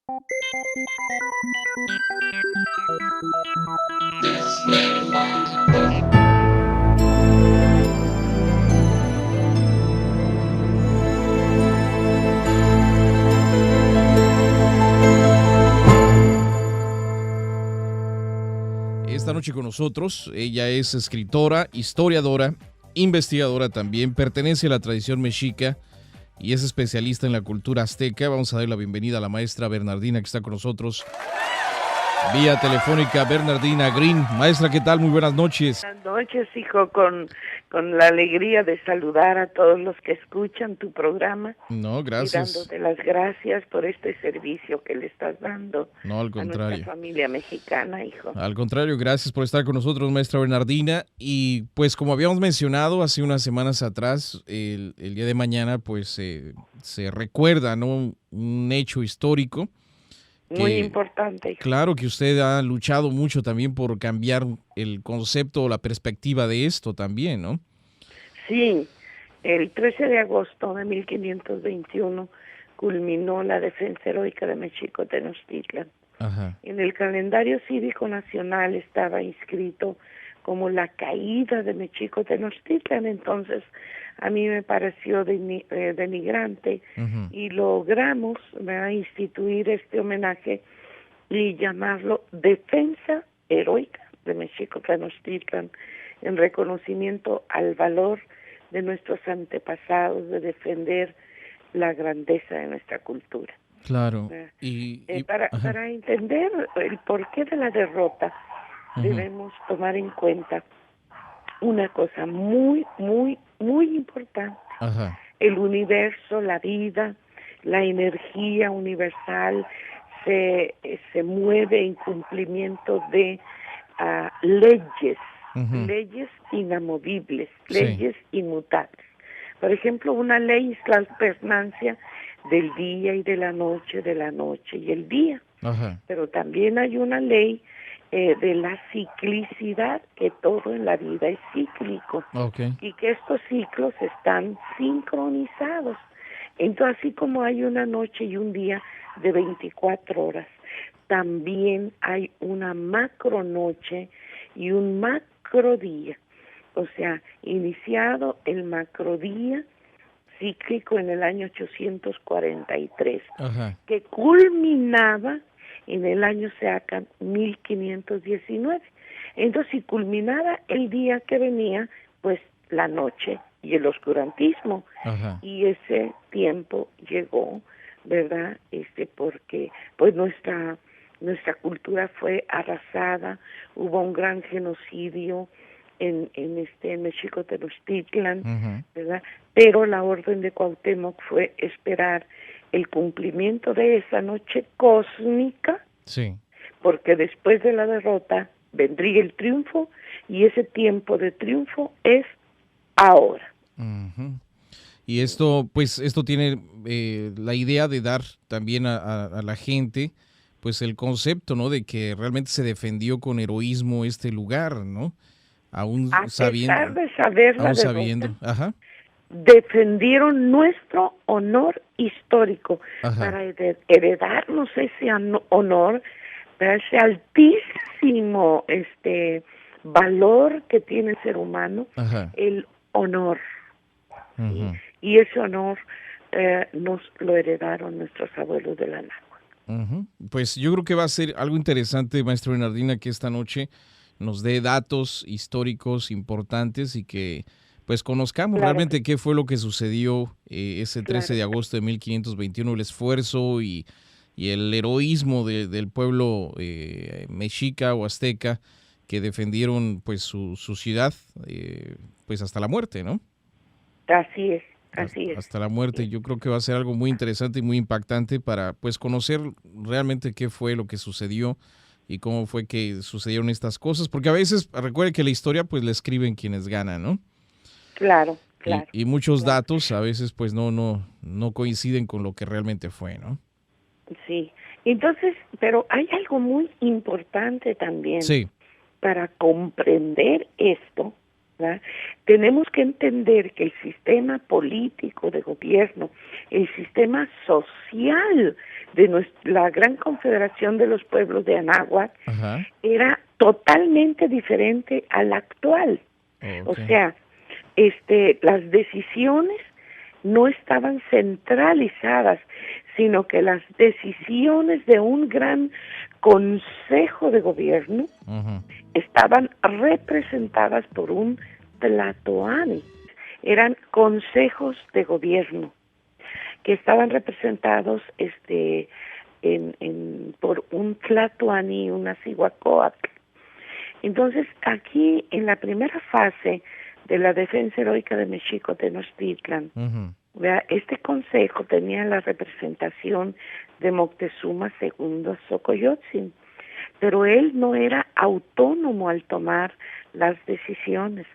Esta noche con nosotros, ella es escritora, historiadora, investigadora también, pertenece a la tradición mexica y es especialista en la cultura azteca. Vamos a dar la bienvenida a la maestra Bernardina que está con nosotros vía telefónica. Bernardina Green. Maestra, ¿qué tal? Muy buenas noches. Buenas noches, hijo, con la alegría de saludar a todos los que escuchan tu programa. No, Y gracias. dándote las gracias por este servicio que le estás dando No, al a contrario. nuestra familia mexicana, hijo. Al contrario, gracias por estar con nosotros, maestra Bernardina. Y pues como habíamos mencionado hace unas semanas atrás, el día de mañana pues se recuerda, ¿no?, un hecho histórico. Muy importante, hijo. Claro que usted ha luchado mucho también por cambiar el concepto o la perspectiva de esto también, ¿no? Sí, el 13 de agosto de 1521 culminó la defensa heroica de México Tenochtitlan. Ajá. En el calendario cívico nacional estaba inscrito como la caída de México Tenochtitlan, entonces a mí me pareció denigrante y logramos instituir este homenaje y llamarlo Defensa Heroica de México Tenochtitlan, en reconocimiento al valor de nuestros antepasados de defender la grandeza de nuestra cultura. Claro. Para entender el porqué de la derrota, debemos tomar en cuenta una cosa muy, muy, muy importante. Ajá. El universo, la vida, la energía universal se mueve en cumplimiento de leyes, leyes inamovibles, leyes inmutables. Por ejemplo, una ley es la alternancia del día y de la noche y el día. Ajá. Pero también hay una ley de la ciclicidad, que todo en la vida es cíclico. Okay. Y que estos ciclos están sincronizados. Entonces, así como hay una noche y un día de 24 horas, también hay una macronoche y un macrodía. O sea, iniciado el macrodía cíclico en el año 843, que culminaba en el año Seacan 1519. Entonces, si culminaba el día que venía, pues la noche y el oscurantismo. Y ese tiempo llegó, ¿verdad? Porque pues nuestra cultura fue arrasada, hubo un gran genocidio en México Tenochtitlan, ¿verdad? Pero la orden de Cuauhtémoc fue esperar el cumplimiento de esa noche cósmica, sí, porque después de la derrota vendría el triunfo, y ese tiempo de triunfo es ahora. Y esto tiene la idea de dar también a la gente pues el concepto, ¿no?, de que realmente se defendió con heroísmo este lugar, ¿no? Aún a sabiendo, pesar de saber la derrota, sabiendo. defendieron nuestro honor histórico para heredarnos ese honor, para ese altísimo valor que tiene el ser humano, el honor. ¿Sí? Y ese honor nos lo heredaron nuestros abuelos de la náhuatl. Pues yo creo que va a ser algo interesante, maestra Bernardina, que esta noche nos dé datos históricos importantes y que pues conozcamos realmente qué fue lo que sucedió ese 13 de agosto de 1521, el esfuerzo y el heroísmo del pueblo mexica o azteca que defendieron pues su ciudad pues hasta la muerte, ¿no? Así es. Así es. Hasta la muerte. Yo creo que va a ser algo muy interesante y muy impactante para pues conocer realmente qué fue lo que sucedió y cómo fue que sucedieron estas cosas, porque a veces recuerde que la historia pues la escriben quienes ganan, ¿no? Claro. Y muchos datos a veces pues no coinciden con lo que realmente fue, ¿no? Sí. Entonces, pero hay algo muy importante también. Sí. Para comprender esto, ¿verdad? Tenemos que entender que el sistema político de gobierno, el sistema social de la Gran Confederación de los Pueblos de Anáhuac, Ajá. era totalmente diferente al actual. O Okay. sea, las decisiones no estaban centralizadas, sino que las decisiones de un gran consejo de gobierno Ujú. estaban representadas por un tlatoani. Eran consejos de gobierno que estaban representados por un tlatoani y una cihuacóatl. Entonces, aquí en la primera fase de la defensa heroica de Mexico Tenochtitlan, Ujú. este consejo tenía la representación de Moctezuma II Xocoyotzin, pero él no era autónomo al tomar las decisiones.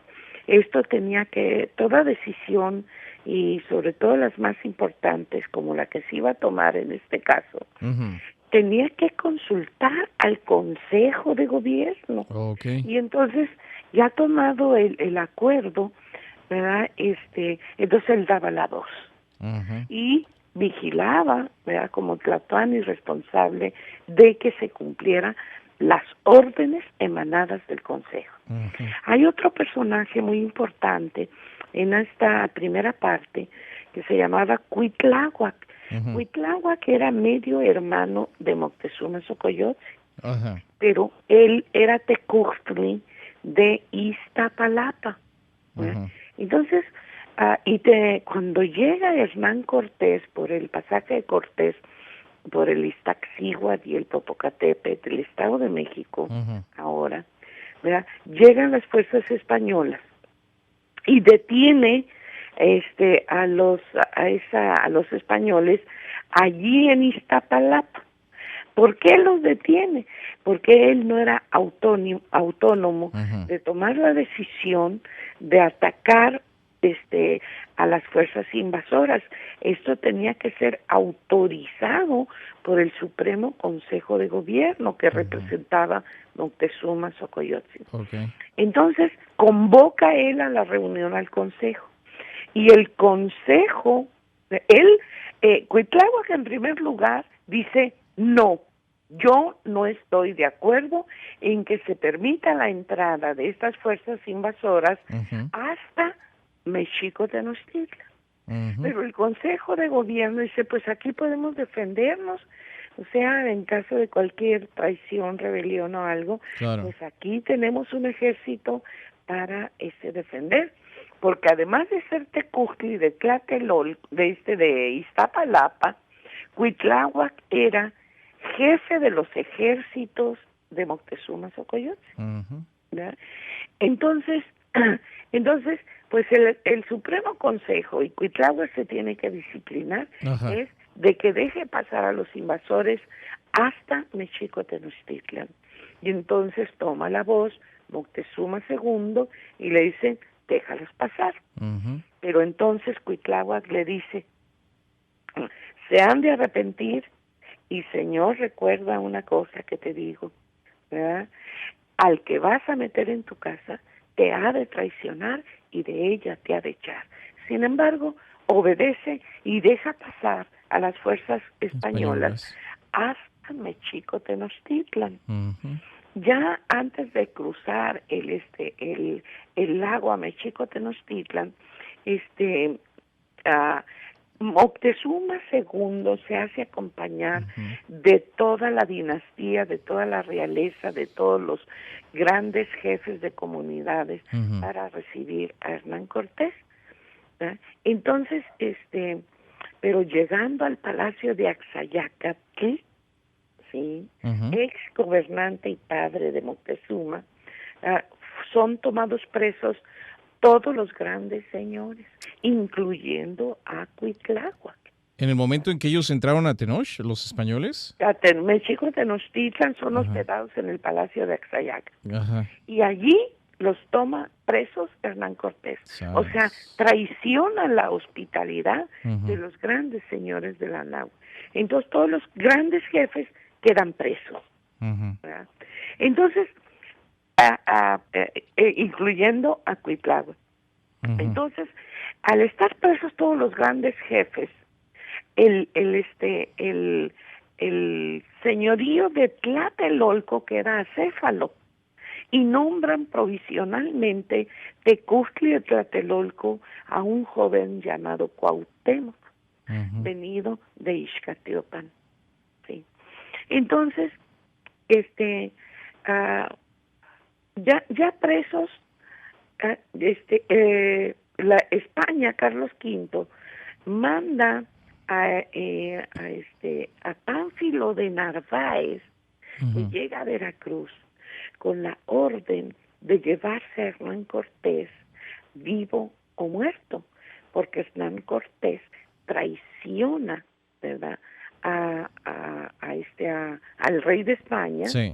Toda decisión, y sobre todo las más importantes, como la que se iba a tomar en este caso, Ujú. tenía que consultar al Consejo de Gobierno. Okay. Y entonces, ya tomado el acuerdo, ¿verdad? Entonces él daba la voz Ujú. y vigilaba, ¿verdad? Como tlatoani responsable de que se cumplieran las órdenes emanadas del Consejo. Ujú. Hay otro personaje muy importante en esta primera parte que se llamaba Cuitláhuac. Ujú. Cuitláhuac era medio hermano de Moctezuma Xocoyotzin, Ajá. pero él era tecuztli de Iztapalapa, ¿verdad? Ujú. Entonces, cuando llega Hernán Cortés por el pasaje de Cortés, por el Iztaccíhuatl y el Popocatépetl del Estado de México, Ujú. ahora, ¿verdad? Llegan las fuerzas españolas y detiene a los españoles allí en Iztapalapa. ¿Por qué los detiene? Porque él no era autónomo Ujú. de tomar la decisión de atacar a las fuerzas invasoras. Esto tenía que ser autorizado por el Supremo Consejo de Gobierno que representaba Moctezuma Xocoyotzin. Okay. Entonces convoca él a la reunión al Consejo y el Consejo, Cuitláhuac en primer lugar dice no. Yo no estoy de acuerdo en que se permita la entrada de estas fuerzas invasoras Ujú. hasta Mexico Tenochtitlan. Ujú. Pero el Consejo de Gobierno dice, pues aquí podemos defendernos, o sea, en caso de cualquier traición, rebelión o algo, Claro. pues aquí tenemos un ejército para defender, porque además de ser tecuztli de Tlatelolco, de Iztapalapa, Cuitláhuac era jefe de los ejércitos de Moctezuma Xocoyotzin, Ujú. ¿verdad? Entonces, pues el Supremo Consejo, y Cuitláhuac se tiene que disciplinar, Ajá. es de que deje pasar a los invasores hasta Mexico Tenochtitlan. Y entonces toma la voz Moctezuma II y le dice, déjalos pasar. Ujú. Pero entonces Cuitláhuac le dice, se han de arrepentir, y Señor, recuerda una cosa que te digo, ¿verdad? Al que vas a meter en tu casa, te ha de traicionar y de ella te ha de echar. Sin embargo, obedece y deja pasar a las fuerzas españolas Españolas. hasta Mexico Tenochtitlan. Ujú. Ya antes de cruzar el lago a Mexico Tenochtitlan, Moctezuma II se hace acompañar Ujú. de toda la dinastía, de toda la realeza, de todos los grandes jefes de comunidades Ujú. para recibir a Hernán Cortés, ¿verdad? Entonces, pero llegando al palacio de Axayacatl, sí, Ujú. ex gobernante y padre de Moctezuma, son tomados presos todos los grandes señores, incluyendo a Cuitláhuac. En el momento en que ellos entraron a Tenoch, los españoles. Mexico Tenochtitlan son Ajá. hospedados en el palacio de Axayac Ajá. y allí los toma presos Hernán Cortés. O sea, Sabes. traiciona la hospitalidad Ujú. de los grandes señores de la nau. Entonces todos los grandes jefes quedan presos, Ujú. ¿verdad? Entonces, incluyendo a Cuitláhuac. Ujú. Entonces, al estar presos todos los grandes jefes, el señorío de Tlatelolco queda acéfalo y nombran provisionalmente Tecuztli de Tlatelolco a un joven llamado Cuauhtémoc, Ujú. venido de Ixcatiopan. ¿Sí? Entonces, ah, ya presos, la España, Carlos V, manda a Pánfilo de Narváez, que Ujú. llega a Veracruz, con la orden de llevarse a Hernán Cortés vivo o muerto, porque Hernán Cortés traiciona, ¿verdad?, al rey de España, Sí.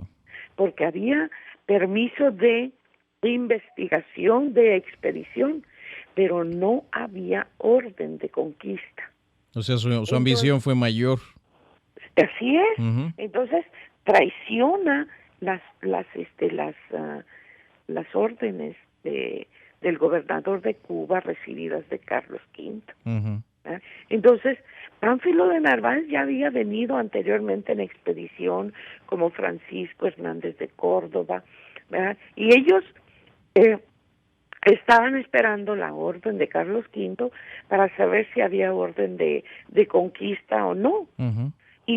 porque había permiso de investigación, de expedición, pero no había orden de conquista. O sea, su Entonces, ambición fue mayor. así es. Ujú. Entonces traiciona las órdenes del gobernador de Cuba recibidas de Carlos V. Ujú. ¿verdad? Entonces, Pánfilo de Narváez ya había venido anteriormente en expedición, como Francisco Hernández de Córdoba, ¿verdad? Y ellos eh, estaban esperando la orden de Carlos V para saber si había orden de conquista o no. Ujú.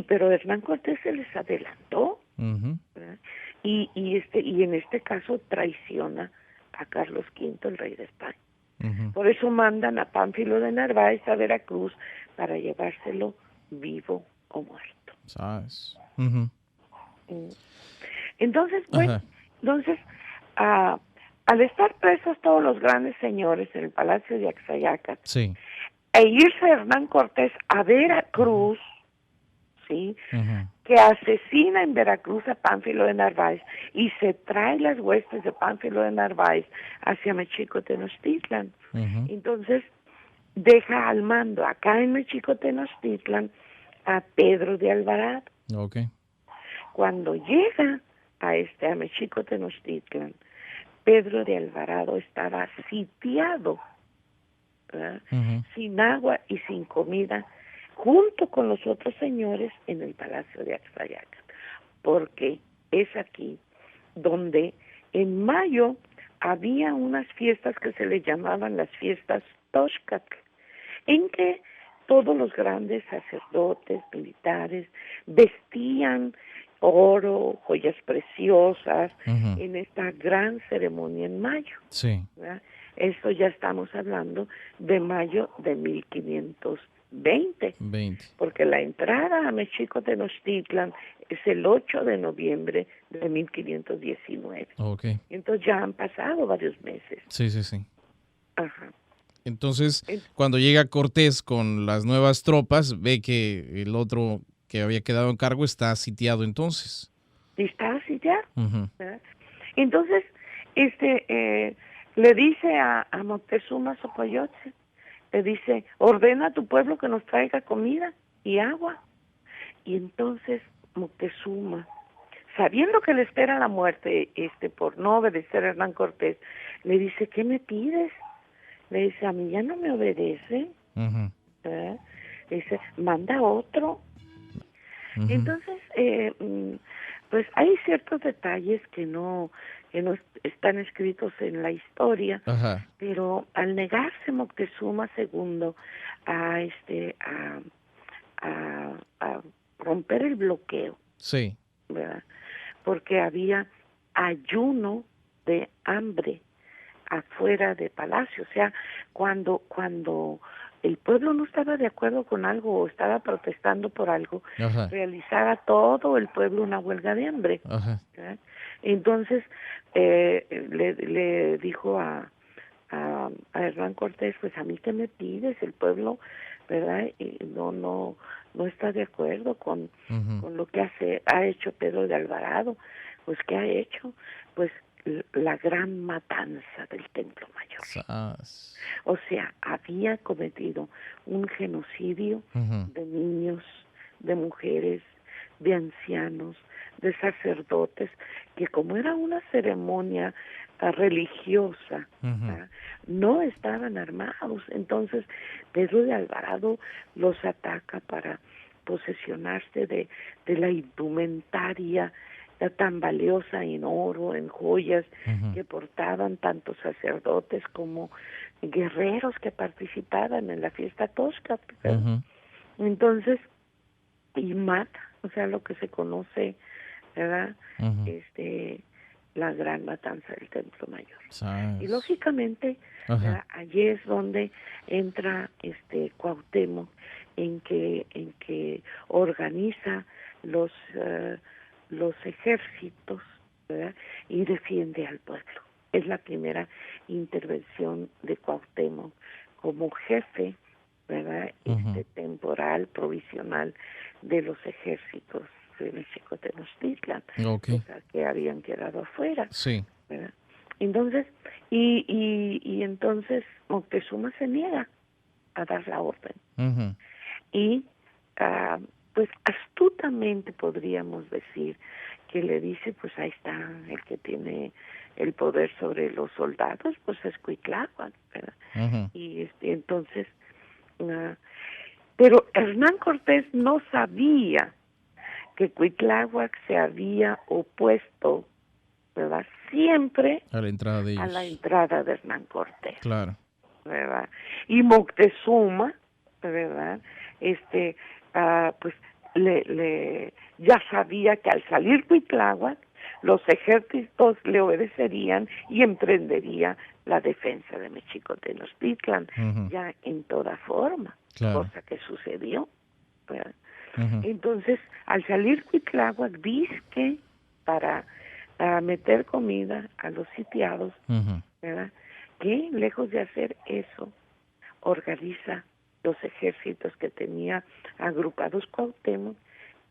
Pero Hernán Cortés se les adelantó, Ujú. ¿verdad? Y en este caso traiciona a Carlos V, el rey de España. Ujú. Por eso mandan a Pánfilo de Narváez a Veracruz para llevárselo vivo o muerto. ¿Sabes? Ujú. Mm. Entonces, bueno, Ajá. entonces, ah, al estar presos todos los grandes señores en el Palacio de Axayaca, Sí. e irse Hernán Cortés a Veracruz, ¿sí?, Ujú. que asesina en Veracruz a Pánfilo de Narváez y se trae las huestes de Pánfilo de Narváez hacia Mexico Tenochtitlan. Ujú. Entonces deja al mando acá en Mexico Tenochtitlan a Pedro de Alvarado. Ok. Cuando llega a Mexico Tenochtitlan, Pedro de Alvarado estaba sitiado, ¿verdad?, Ujú. sin agua y sin comida, junto con los otros señores en el Palacio de Axayaca, porque es aquí donde en mayo había unas fiestas que se le llamaban las fiestas Toxcatl, en que todos los grandes sacerdotes, militares, vestían oro, joyas preciosas, Ujú. en esta gran ceremonia en mayo, Sí. ¿verdad? Esto ya estamos hablando de mayo de 1520, 20. porque la entrada a Mexico Tenochtitlan es el 8 de noviembre de 1519. Ok. Entonces ya han pasado varios meses. Sí, sí, sí. Ajá. Entonces, En- cuando llega Cortés con las nuevas tropas, ve que el otro que había quedado en cargo está sitiado entonces. Y está así ya, Ujú. ¿verdad? Entonces, este, eh, le dice a Moctezuma Xocoyotzin, le dice, ordena a tu pueblo que nos traiga comida y agua. Y entonces Moctezuma, sabiendo que le espera la muerte, por no obedecer a Hernán Cortés, le dice, ¿qué me pides? Le dice, a mí ya no me obedece, Ujú. ¿verdad? Le dice, manda otro. Ujú. Entonces, pues hay ciertos detalles que no están escritos en la historia, Ajá. pero al negarse Moctezuma II a este a romper el bloqueo, Sí. ¿verdad?, porque había ayuno de hambre afuera de palacio, o sea, cuando el pueblo no estaba de acuerdo con algo o estaba protestando por algo, Ajá. realizaba todo el pueblo una huelga de hambre, Ajá. ¿verdad? Entonces le dijo a Hernán Cortés, pues a mí qué me pides, el pueblo, ¿verdad?, y no está de acuerdo Ujú. con lo que ha hecho Pedro de Alvarado. Pues ¿qué ha hecho? Pues la gran matanza del Templo Mayor. Sas. O sea, había cometido un genocidio Ujú. de niños, de mujeres, de ancianos, de sacerdotes, que como era una ceremonia religiosa, no estaban armados. Entonces Pedro de Alvarado los ataca para posesionarse de la indumentaria tan valiosa en oro, en joyas que portaban tanto sacerdotes como guerreros que participaban en la fiesta tosca. Entonces, y mata, o sea, lo que se conoce, ¿verdad? La gran matanza del Templo Mayor. Y lógicamente, allí es donde entra Cuauhtémoc, en que organiza los ejércitos, ¿verdad? Y defiende al pueblo. Es la primera intervención de Cuauhtémoc como jefe, ¿verdad? Temporal, provisional de los ejércitos de México Tenochtitlan, o sea, que habían quedado afuera. Sí. ¿Verdad? Entonces, y entonces Moctezuma se niega a dar la orden. Y pues astutamente podríamos decir que le dice, pues ahí está el que tiene el poder sobre los soldados, pues es Cuitláhuac, ¿verdad? Y entonces, pero Hernán Cortés no sabía que Cuitláhuac se había opuesto, ¿verdad?, siempre a la entrada de ellos, a la entrada de Hernán Cortés. Claro. ¿Verdad? Y Moctezuma, ¿verdad? Pues ya sabía que al salir Cuitláhuac, los ejércitos le obedecerían y emprendería la defensa de México Tenochtitlan, ya en toda forma, cosa que sucedió, ¿verdad? Entonces, al salir Cuitláhuac, dice que para meter comida a los sitiados, ¿verdad?, que lejos de hacer eso, organiza los ejércitos que tenía agrupados Cuauhtémoc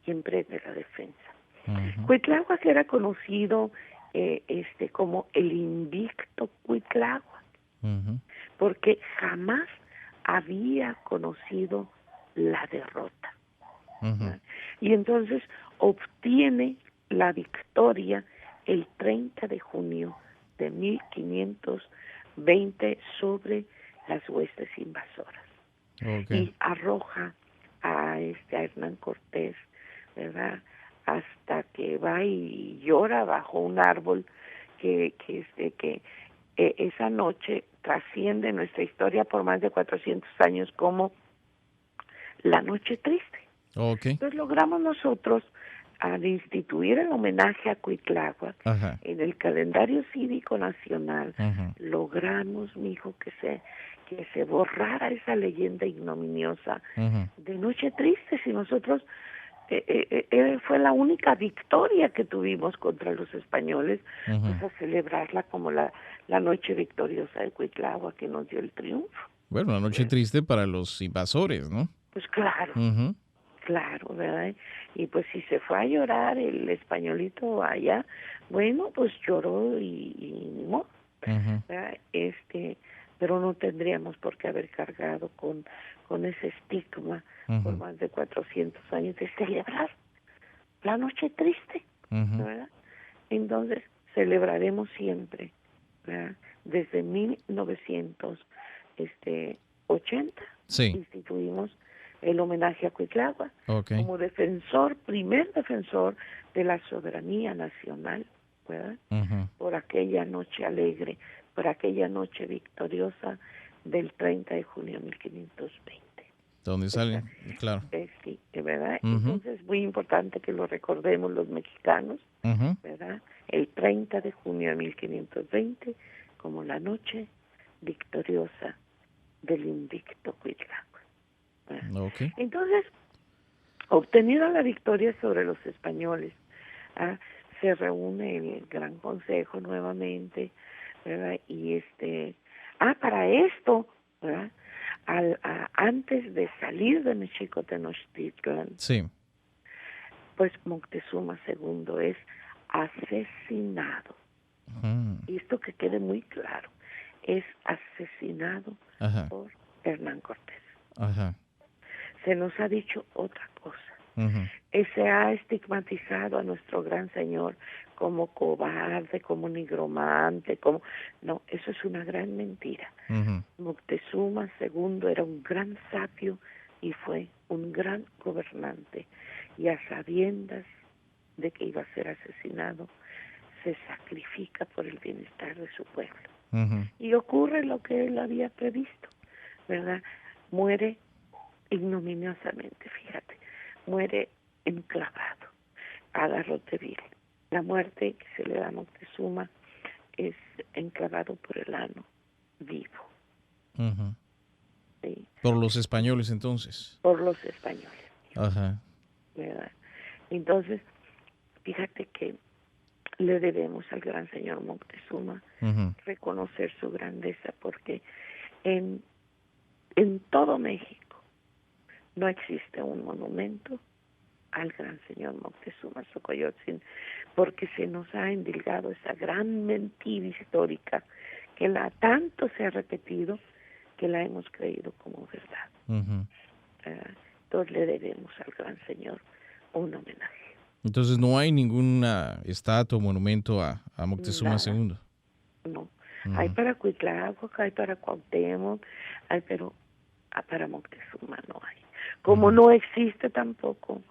y emprende la defensa. Cuitláhuac era conocido como el invicto Cuitláhuac, porque jamás había conocido la derrota. Y entonces obtiene la victoria el 30 de junio de 1520 sobre las huestes invasoras. Y arroja a Hernán Cortés, ¿verdad?, hasta que va y llora bajo un árbol que esa noche trasciende nuestra historia por más de 400 años como la Noche Triste. Entonces logramos nosotros, al instituir el homenaje a Cuitláhuac en el calendario cívico nacional, logramos, mijo, que se borrara esa leyenda ignominiosa de Noche Triste. Si nosotros fue la única victoria que tuvimos contra los españoles, pues a celebrarla como la noche victoriosa de Cuitláhuac, que nos dio el triunfo. Bueno, la noche triste para los invasores, ¿no? Pues claro. Claro, ¿verdad? Y pues si se fue a llorar el españolito allá, bueno, pues lloró y no, ¿verdad? Pero no tendríamos por qué haber cargado con ese estigma por más de 400 años de celebrar la Noche Triste, ¿verdad? Entonces celebraremos siempre, ¿verdad? Desde 1980 instituimos el homenaje a Cuitláhuac como primer defensor de la soberanía nacional, ¿verdad? Por aquella noche alegre, por aquella noche victoriosa del 30 de junio de 1520. ¿Dónde sale? Claro. Sí, ¿verdad? Entonces es muy importante que lo recordemos los mexicanos, ¿verdad? El 30 de junio de 1520 como la noche victoriosa del invicto Cuitláhuac. Entonces, obtenida la victoria sobre los españoles, se reúne el Gran Consejo nuevamente, ¿verdad? Y para esto, ¿verdad?, antes de salir de México Tenochtitlan, pues Moctezuma II es asesinado. Y esto que quede muy claro, es asesinado por Hernán Cortés. Se nos ha dicho otra cosa. Ujú, Se ha estigmatizado a nuestro gran Señor como cobarde, como nigromante, como... No, eso es una gran mentira. ujú, Moctezuma II era un gran sabio y fue un gran gobernante, y a sabiendas de que iba a ser asesinado, se sacrifica por el bienestar de su pueblo. ujú. Y ocurre lo que él había previsto, ¿verdad? Muere ignominiosamente, fíjate, muere enclavado a garrote vil. La muerte que se le da a Moctezuma es enclavado por el ano, vivo, Ujú. ¿sí? Por los españoles entonces. Por los españoles, Ajá. ¿verdad? Entonces, fíjate que le debemos al gran señor Moctezuma Ujú, reconocer su grandeza, porque en, en todo México no existe un monumento al gran señor Moctezuma Xocoyotzin, porque se nos ha endilgado esa gran mentira histórica que tanto se ha repetido que la hemos creído como verdad. ujú. Entonces le debemos al gran señor un homenaje. Entonces no hay ninguna estatua o monumento a Moctezuma Nada, II. no. Hay Ujú, para Cuitláhuac, hay para Cuauhtémoc, pero para Moctezuma no hay. Como ujú. no existe tampoco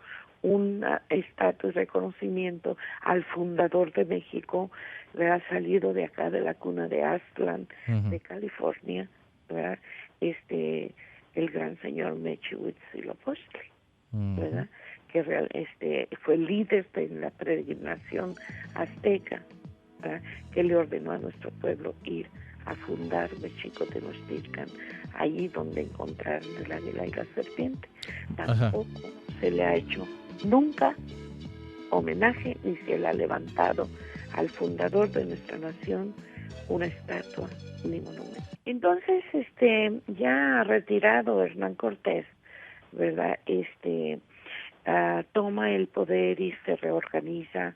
un estatus de reconocimiento al fundador de México, ha salido de acá de la cuna de Aztlán, Ujú, de California, ¿verdad? El gran señor Mechi Huitzilopochtli, ujú. ¿verdad? Que fue líder de la peregrinación azteca, ¿verdad? Que le ordenó a nuestro pueblo ir a fundar Mexicotenochtitlan, allí donde encontraron el águila y la serpiente. Ajá. Tampoco se le ha hecho nunca homenaje ni se le ha levantado al fundador de nuestra nación una estatua ni monumento. Entonces, ya retirado Hernán Cortés, ¿verdad? Toma el poder y se reorganiza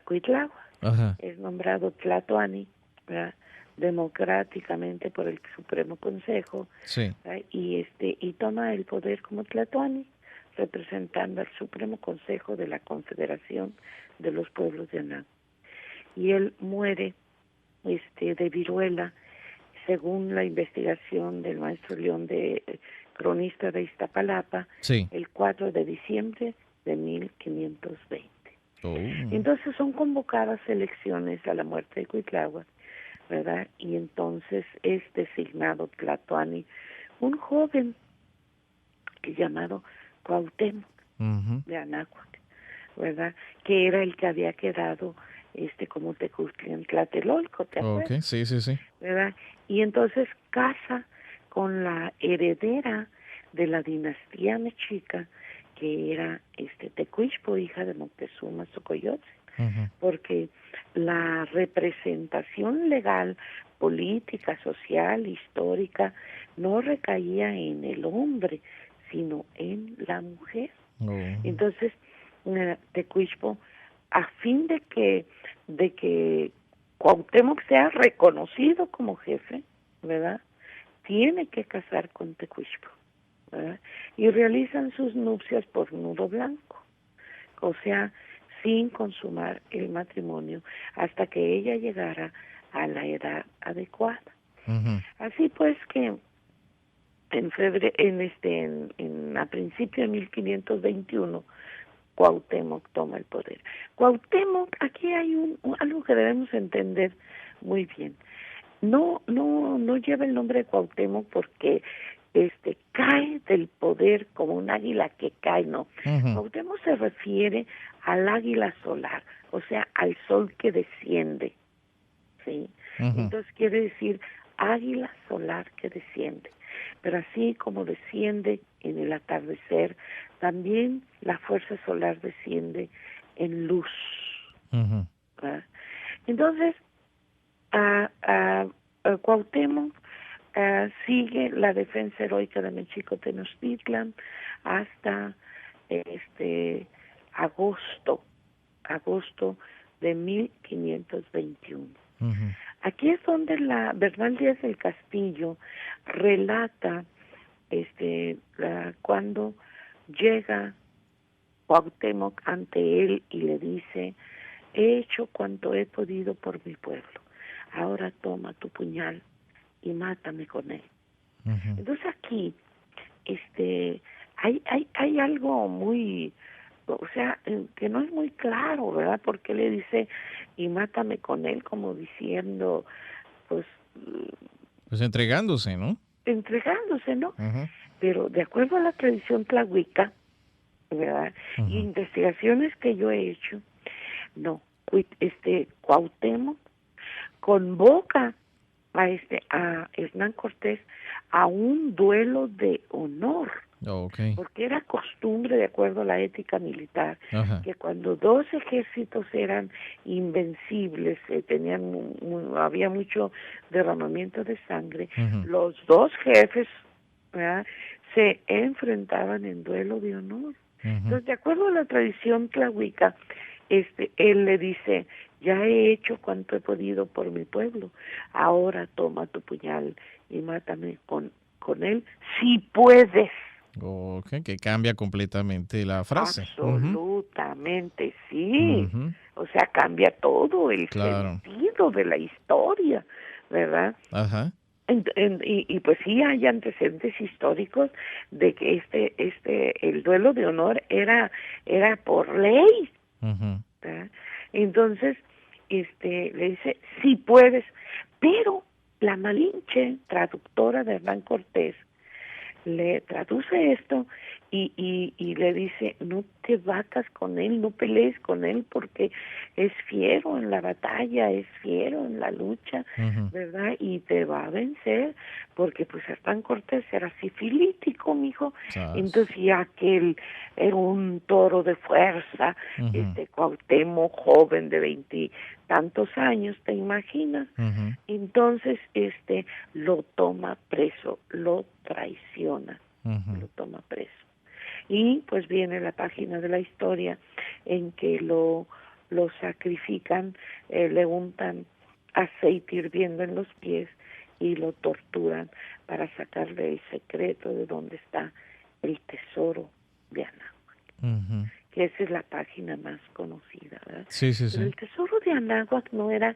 Cuitláhuac. Ajá. Es nombrado Tlatoani, ¿verdad? Democráticamente por el Supremo Consejo, Sí. ¿verdad? Y toma el poder como Tlatoani, representando al Supremo Consejo de la Confederación de los Pueblos de Anáhuac. Y él muere de viruela, según la investigación del maestro León, cronista de Iztapalapa, Sí. el 4 de diciembre de 1520. Oh. Entonces son convocadas elecciones a la muerte de Cuitláhuac, ¿verdad? Y entonces es designado Tlatoani, un joven llamado Cuauhtémoc Ujú. de Anáhuac, ¿verdad? Que era el que había quedado como Tecuztlán Tlatelolco, ¿te Ok, acuerdas? sí, sí, sí. ¿Verdad? Y entonces casa con la heredera de la dinastía mexica, que era Tecuichpo, hija de Moctezuma Xocoyotzin, Ujú. porque la representación legal, política, social, histórica, no recaía en el hombre, sino en la mujer. Oh. Entonces, Tecuichpo, a fin de que Cuauhtémoc sea reconocido como jefe, ¿verdad? Tiene que casar con Tecuichpo, ¿verdad? Y realizan sus nupcias por nudo blanco, o sea, sin consumar el matrimonio hasta que ella llegara a la edad adecuada. Ujú. Así pues que en febrero, a principio de 1521, Cuauhtémoc toma el poder. Cuauhtémoc, aquí hay algo que debemos entender muy bien. No lleva el nombre de Cuauhtémoc porque cae del poder como un águila que cae, no. Ujú. Cuauhtémoc se refiere al águila solar, o sea, al sol que desciende, ¿sí? Ujú. Entonces quiere decir águila solar que desciende. Pero así como desciende en el atardecer, también la fuerza solar desciende en luz, Ujú. ¿verdad? Entonces, Cuauhtémoc sigue la defensa heroica de Mexicotenochtitlan hasta agosto, agosto de 1521. Ujú. Aquí es donde la Bernal Díaz del Castillo relata cuando llega Cuauhtémoc ante él y le dice: he hecho cuanto he podido por mi pueblo, ahora toma tu puñal y mátame con él. Ujú. Entonces aquí hay algo muy, o sea, que no es muy claro, ¿verdad? Porque le dice y mátame con él, como diciendo, pues, Pues entregándose, ¿no? entregándose, ¿no? Ujú, Pero de acuerdo a la tradición tlahuica, ¿verdad? Y ujú. investigaciones que yo he hecho, no, Cuauhtémoc convoca a Hernán Cortés a un duelo de honor, Ok. porque era costumbre, de acuerdo a la ética militar, Ajá. que cuando dos ejércitos eran invencibles, había mucho derramamiento de sangre, Ujú, los dos jefes, ¿verdad?, se enfrentaban en duelo de honor. ujú. Entonces, de acuerdo a la tradición tlahuica, él le dice: ya he hecho cuanto he podido por mi pueblo, ahora toma tu puñal y mátame con él, si puedes. Ok, que cambia completamente la frase. Ujú, Absolutamente sí. ujú. O sea, cambia todo el Claro. sentido de la historia, ¿verdad? Ajá. Y pues sí hay antecedentes históricos de que el duelo de honor era por ley, Ujú, ¿verdad? Entonces, le dice: si puedes, pero la Malinche, traductora de Hernán Cortés, le traduce esto y le dice: no te batas con él, no pelees con él, porque es fiero en la batalla, es fiero en la lucha, ujú. ¿verdad? Y te va a vencer, porque pues Hernán Cortés era sifilítico, mijo. Sas. Entonces, ya que él era un toro de fuerza, Ujú, Cuauhtémoc, joven de veintitantos años, ¿te imaginas? ujú, Entonces, lo toma preso, lo traiciona, ujú, lo toma preso. Y pues viene la página de la historia en que lo sacrifican, le untan aceite hirviendo en los pies y lo torturan para sacarle el secreto de dónde está el tesoro de Ana, ujú. que esa es la página más conocida, ¿verdad? Sí, sí, Pero sí. el tesoro de Anáhuac no era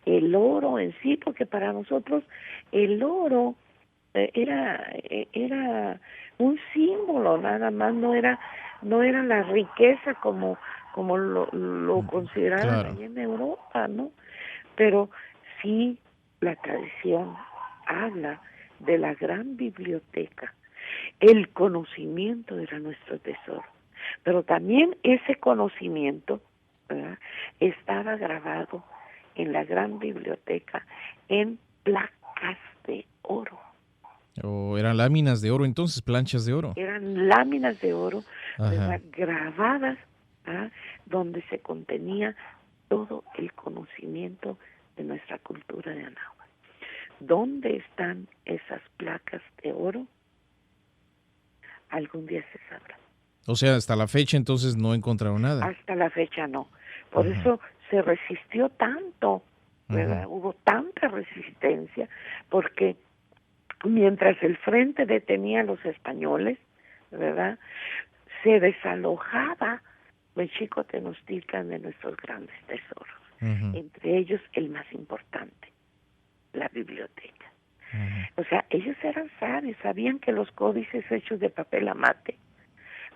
el oro en sí, porque para nosotros el oro era un símbolo nada más, no era la riqueza como lo Mm, consideraban claro. allá en Europa, ¿no? Pero sí, la tradición habla de la gran biblioteca. El conocimiento era nuestro tesoro, pero también ese conocimiento, ¿verdad?, estaba grabado en la gran biblioteca en placas de oro. O eran láminas de oro, entonces, planchas de oro. Eran láminas de oro, Ajá. ¿verdad?, grabadas, ¿ah?, donde se contenía todo el conocimiento de nuestra cultura de Anáhuac. ¿Dónde están esas placas de oro? Algún día se sabrá. O sea, hasta la fecha entonces no encontraron nada. Hasta la fecha no. Por Ujú, eso se resistió tanto, ujú, ¿verdad? Hubo tanta resistencia, porque mientras el frente detenía a los españoles, ¿verdad?, se desalojaba Mexico Tenochtitlan de nuestros grandes tesoros, ujú, entre ellos el más importante, la biblioteca. ujú. O sea, ellos eran sabios, sabían que los códices hechos de papel amate,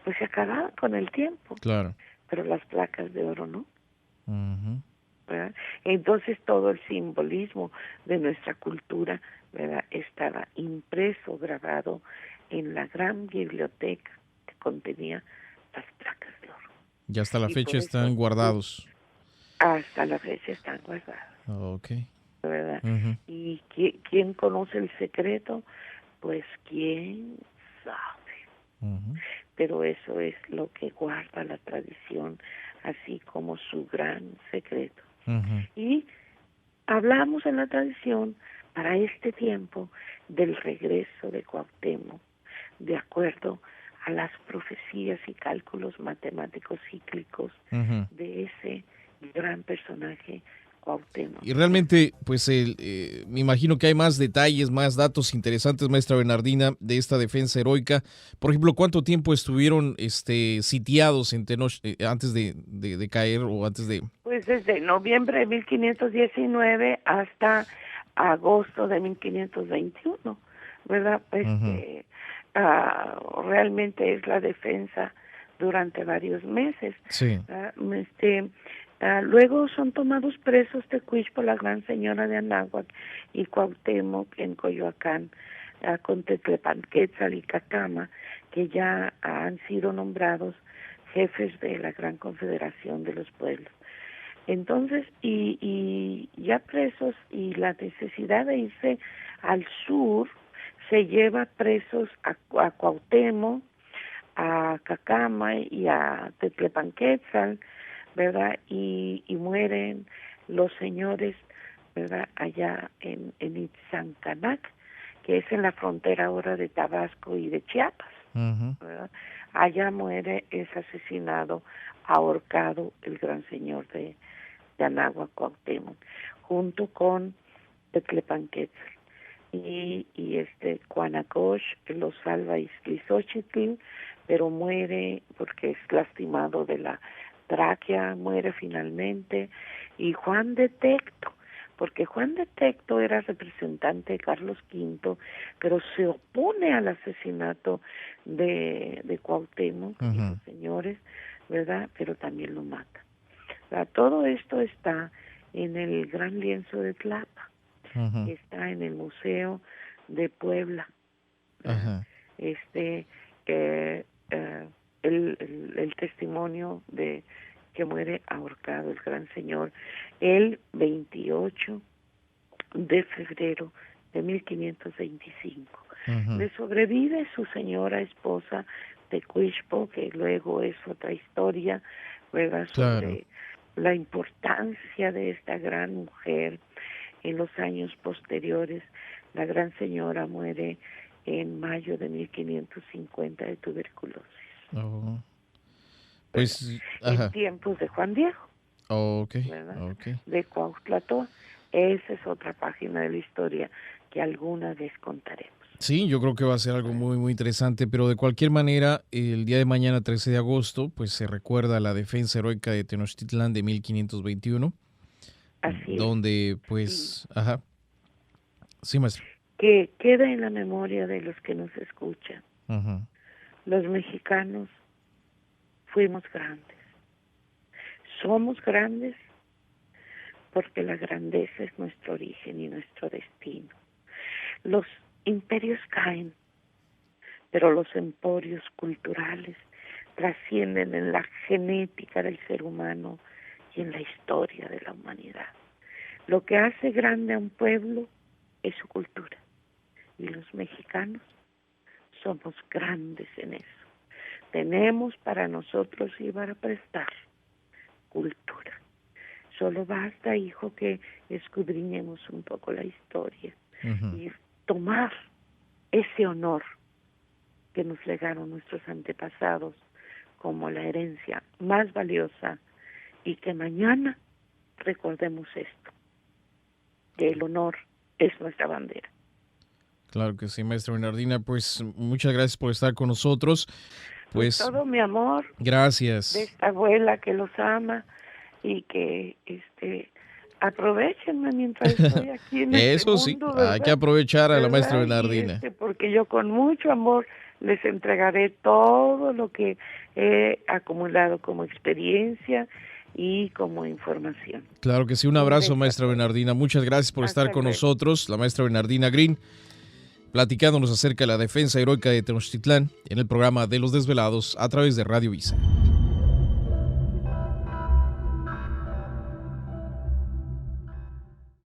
pues se acababan con el tiempo, Claro. pero las placas de oro no, Ujú, ¿verdad? Entonces todo el simbolismo de nuestra cultura, ¿verdad?, estaba impreso, grabado en la gran biblioteca que contenía las placas de oro. y hasta la Y fecha por eso están guardados. hasta la fecha están guardados, Ok. ¿verdad? Ujú, ¿Y quién conoce el secreto? Pues quién sabe. ujú, Pero eso es lo que guarda la tradición, así como su gran secreto. ujú. Y hablamos en la tradición para este tiempo del regreso de Cuauhtémoc, de acuerdo a las profecías y cálculos matemáticos cíclicos Ujú. de ese gran personaje Cuauhtémoc. Y realmente, pues me imagino que hay más detalles, más datos interesantes, maestra Bernardina, de esta defensa heroica. Por ejemplo, ¿cuánto tiempo estuvieron sitiados en antes de caer o antes de...? Pues desde noviembre de 1519 hasta agosto de 1521, ¿verdad? Realmente es la defensa durante varios meses. Sí. Luego son tomados presos Tecuish por la Gran Señora de Anáhuac y Cuauhtémoc en Coyoacán, con Tetlepanquetzal y Cacama, que ya han sido nombrados jefes de la Gran Confederación de los Pueblos. Entonces, y ya presos, y la necesidad de irse al sur, se lleva presos a Cuauhtémoc, a Cacama y a Tetlepanquetzal, ¿verdad? Y mueren los señores, ¿verdad? Allá en Itzzancanac, que es en la frontera ahora de Tabasco y de Chiapas, ¿verdad? Allá muere, es asesinado, ahorcado el gran señor de Anáhuac, Cuauhtémoc, junto con Tetlepanquetzal. Y Cuanacosh lo salva Iztlizóchitl, pero muere porque es lastimado de la tráquea, muere finalmente. Y Juan de Tecto, porque Juan de Tecto era representante de Carlos V, pero se opone al asesinato de Cuauhtémoc y los señores, ¿verdad? Pero también lo mata. O sea, todo esto está en el gran lienzo de Tlapa, que está en el Museo de Puebla. El testimonio de que muere ahorcado el gran señor el 28 de febrero de 1525. Le sobrevive su señora esposa Tecuixpo, que luego es otra historia, ¿verdad? Sobre la importancia de esta gran mujer en los años posteriores. La gran señora muere en mayo de 1550 de tuberculosis. Pues, en tiempos de Juan Diego, de Cuauhtlató. Esa es otra página de la historia que alguna vez contaremos. Sí, yo creo que va a ser algo muy, muy interesante, pero de cualquier manera, el día de mañana, 13 de agosto, pues se recuerda la defensa heroica de Tenochtitlán de 1521. Así donde, pues, sí, maestro. Que queda en la memoria de los que nos escuchan. Los mexicanos fuimos grandes. Somos grandes porque la grandeza es nuestro origen y nuestro destino. Los imperios caen, pero los emporios culturales trascienden en la genética del ser humano y en la historia de la humanidad. Lo que hace grande a un pueblo es su cultura. Y los mexicanos somos grandes en eso. Tenemos para nosotros y para prestar cultura. Solo basta, hijo, que escudriñemos un poco la historia y tomar ese honor que nos legaron nuestros antepasados como la herencia más valiosa, y que mañana recordemos esto, que el honor es nuestra bandera. Claro que sí, maestra Bernardina, pues muchas gracias por estar con nosotros. Pues todo mi amor. Gracias. De esta abuela que los ama y que aprovechenme mientras estoy aquí en este Eso sí, mundo, ¿verdad? hay que aprovechar a la maestra ¿verdad? Bernardina. Porque yo con mucho amor les entregaré todo lo que he acumulado como experiencia y como información. Claro que sí, un abrazo, maestra Bernardina. Muchas gracias por estar con nosotros, la maestra Bernardina Green, platicándonos acerca de la defensa heroica de Tenochtitlán en el programa de Los Desvelados a través de Radio Visa.